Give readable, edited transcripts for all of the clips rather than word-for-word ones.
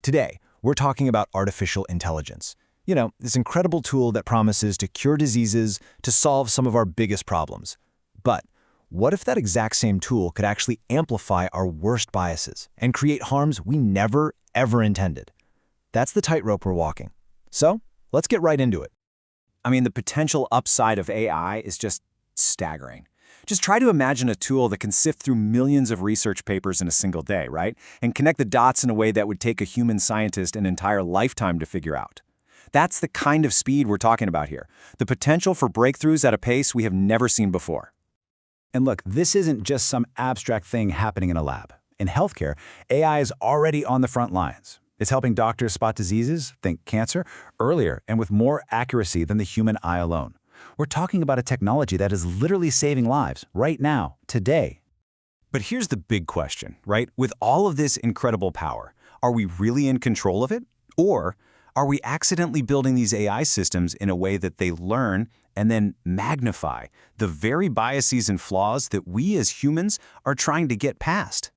Today, we're talking about artificial intelligence. This incredible tool that promises to cure diseases, to solve some of our biggest problems. But what if that exact same tool could actually amplify our worst biases and create harms we never, ever intended? That's the tightrope we're walking. So, let's get right into it. The potential upside of AI is just staggering. Just try to imagine a tool that can sift through millions of research papers in a single day, right? And connect the dots in a way that would take a human scientist an entire lifetime to figure out. That's the kind of speed we're talking about here. The potential for breakthroughs at a pace we have never seen before. And look, this isn't just some abstract thing happening in a lab. In healthcare, AI is already on the front lines. It's helping doctors spot diseases, think cancer, earlier and with more accuracy than the human eye alone. We're talking about a technology that is literally saving lives right now, today. But here's the big question, right? With all of this incredible power, are we really in control of it? Or are we accidentally building these AI systems in a way that they learn and then magnify the very biases and flaws that we as humans are trying to get past?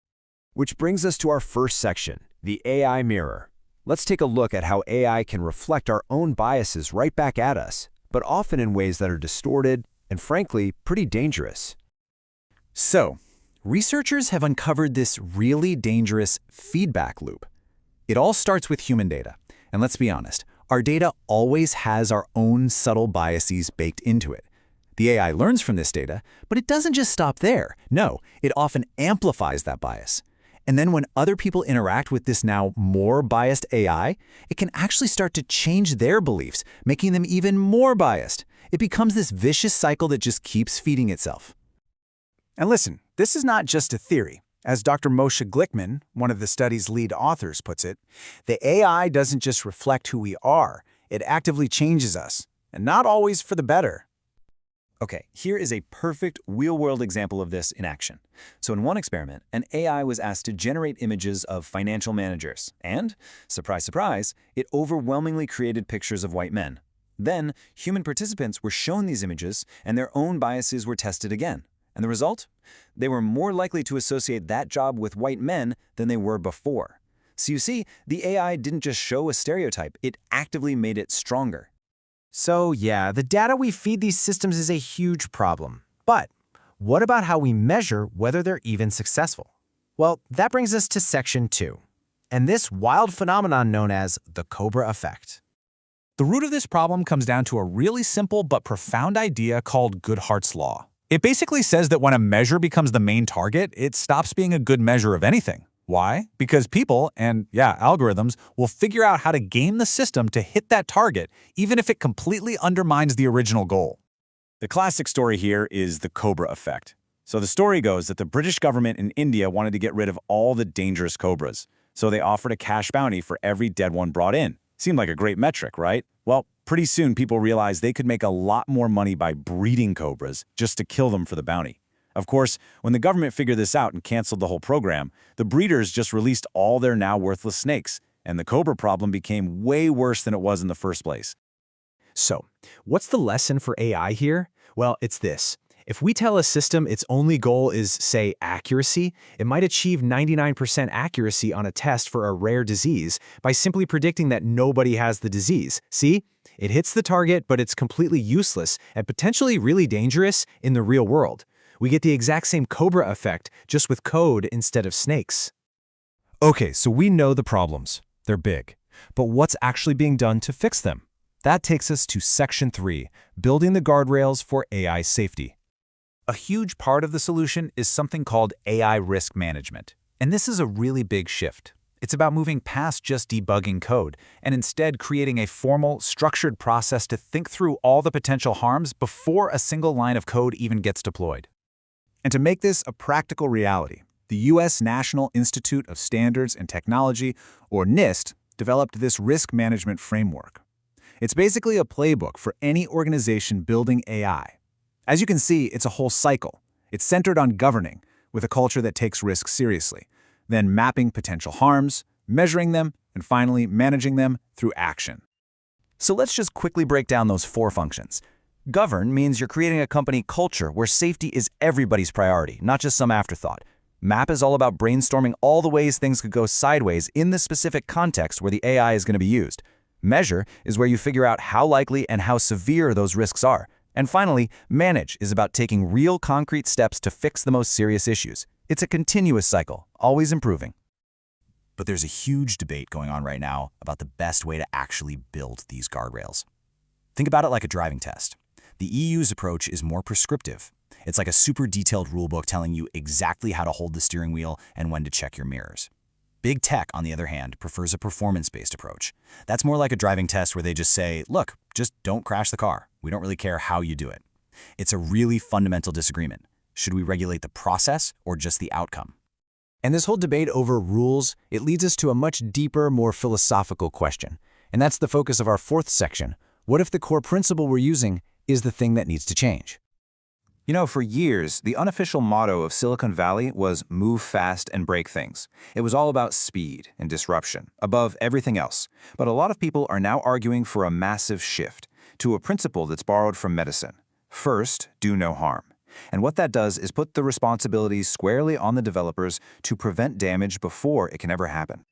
Which brings us to our first section, the AI mirror. Let's take a look at how AI can reflect our own biases right back at us, but often in ways that are distorted and, frankly, pretty dangerous. So, researchers have uncovered this really dangerous feedback loop. It all starts with human data. And let's be honest, our data always has our own subtle biases baked into it. The AI learns from this data, but it doesn't just stop there. No, it often amplifies that bias. And then when other people interact with this now more biased AI, it can actually start to change their beliefs, making them even more biased. It becomes this vicious cycle that just keeps feeding itself. And listen, this is not just a theory. As Dr. Moshe Glickman, one of the study's lead authors, puts it, the AI doesn't just reflect who we are, it actively changes us, and not always for the better. Okay, here is a perfect real-world example of this in action. So in one experiment, an AI was asked to generate images of financial managers, and, surprise, surprise, it overwhelmingly created pictures of white men. Then, human participants were shown these images, and their own biases were tested again. And the result? They were more likely to associate that job with white men than they were before. So you see, the AI didn't just show a stereotype, it actively made it stronger. So yeah, the data we feed these systems is a huge problem. But what about how we measure whether they're even successful? Well, that brings us to section 2, and this wild phenomenon known as the Cobra effect. The root of this problem comes down to a really simple but profound idea called Goodhart's law. It basically says that when a measure becomes the main target, it stops being a good measure of anything. Why? Because people, and algorithms, will figure out how to game the system to hit that target, even if it completely undermines the original goal. The classic story here is the Cobra effect. So the story goes that the British government in India wanted to get rid of all the dangerous cobras. So they offered a cash bounty for every dead one brought in. Seemed like a great metric, right? Well, pretty soon people realized they could make a lot more money by breeding cobras just to kill them for the bounty. Of course, when the government figured this out and canceled the whole program, the breeders just released all their now worthless snakes, and the cobra problem became way worse than it was in the first place. So, what's the lesson for AI here? Well, it's this. If we tell a system its only goal is, say, accuracy, it might achieve 99% accuracy on a test for a rare disease by simply predicting that nobody has the disease. See? It hits the target, but it's completely useless and potentially really dangerous in the real world. We get the exact same Cobra effect, just with code instead of snakes. Okay, so we know the problems. They're big. But what's actually being done to fix them? That takes us to Section 3, building the guardrails for AI safety. A huge part of the solution is something called AI risk management. And this is a really big shift. It's about moving past just debugging code and instead creating a formal, structured process to think through all the potential harms before a single line of code even gets deployed. And to make this a practical reality, the U.S. National Institute of Standards and Technology, or NIST, developed this risk management framework. It's basically a playbook for any organization building AI. As you can see, it's a whole cycle. It's centered on governing, with a culture that takes risks seriously, then mapping potential harms, measuring them, and finally managing them through action. So let's just quickly break down those 4 functions. Govern means you're creating a company culture where safety is everybody's priority, not just some afterthought. Map is all about brainstorming all the ways things could go sideways in the specific context where the AI is going to be used. Measure is where you figure out how likely and how severe those risks are. And finally, manage is about taking real concrete steps to fix the most serious issues. It's a continuous cycle, always improving. But there's a huge debate going on right now about the best way to actually build these guardrails. Think about it like a driving test. The EU's approach is more prescriptive. It's like a super detailed rulebook telling you exactly how to hold the steering wheel and when to check your mirrors. Big tech, on the other hand, prefers a performance-based approach. That's more like a driving test where they just say, look, just don't crash the car. We don't really care how you do it. It's a really fundamental disagreement. Should we regulate the process or just the outcome? And this whole debate over rules, it leads us to a much deeper, more philosophical question. And that's the focus of our fourth section. What if the core principle we're using is the thing that needs to change? You know, for years, the unofficial motto of Silicon Valley was move fast and break things. It was all about speed and disruption, above everything else. But a lot of people are now arguing for a massive shift to a principle that's borrowed from medicine. First, do no harm. And what that does is put the responsibilities squarely on the developers to prevent damage before it can ever happen.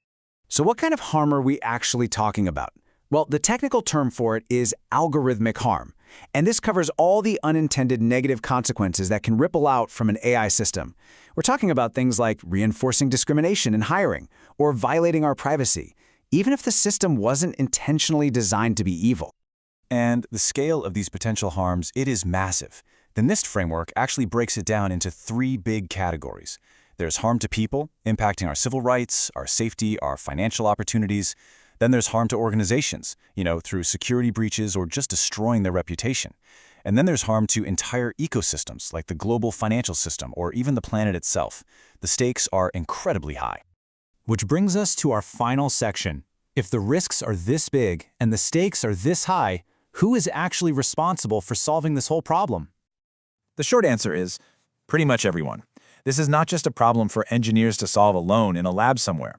So what kind of harm are we actually talking about? Well, the technical term for it is algorithmic harm. And this covers all the unintended negative consequences that can ripple out from an AI system. We're talking about things like reinforcing discrimination in hiring or violating our privacy, even if the system wasn't intentionally designed to be evil. And the scale of these potential harms, it is massive. The NIST framework actually breaks it down into 3 big categories. There's harm to people, impacting our civil rights, our safety, our financial opportunities. Then there's harm to organizations, through security breaches or just destroying their reputation. And then there's harm to entire ecosystems, like the global financial system or even the planet itself. The stakes are incredibly high. Which brings us to our final section. If the risks are this big and the stakes are this high, who is actually responsible for solving this whole problem? The short answer is pretty much everyone. This is not just a problem for engineers to solve alone in a lab somewhere.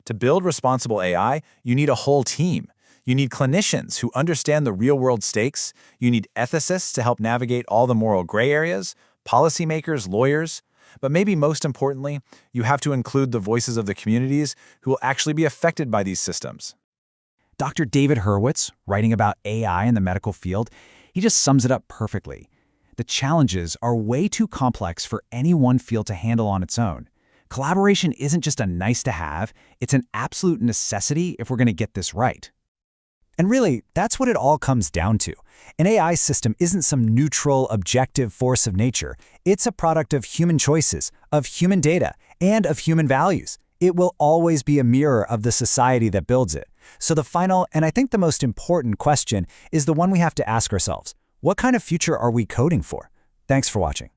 To build responsible AI, you need a whole team. You need clinicians who understand the real-world stakes. You need ethicists to help navigate all the moral gray areas, policymakers, lawyers. But maybe most importantly, you have to include the voices of the communities who will actually be affected by these systems. Dr. David Hurwitz, writing about AI in the medical field, he just sums it up perfectly. The challenges are way too complex for any one field to handle on its own. Collaboration isn't just a nice-to-have, it's an absolute necessity if we're going to get this right. And really, that's what it all comes down to. An AI system isn't some neutral, objective force of nature. It's a product of human choices, of human data, and of human values. It will always be a mirror of the society that builds it. So the final, and I think the most important question, is the one we have to ask ourselves. What kind of future are we coding for? Thanks for watching.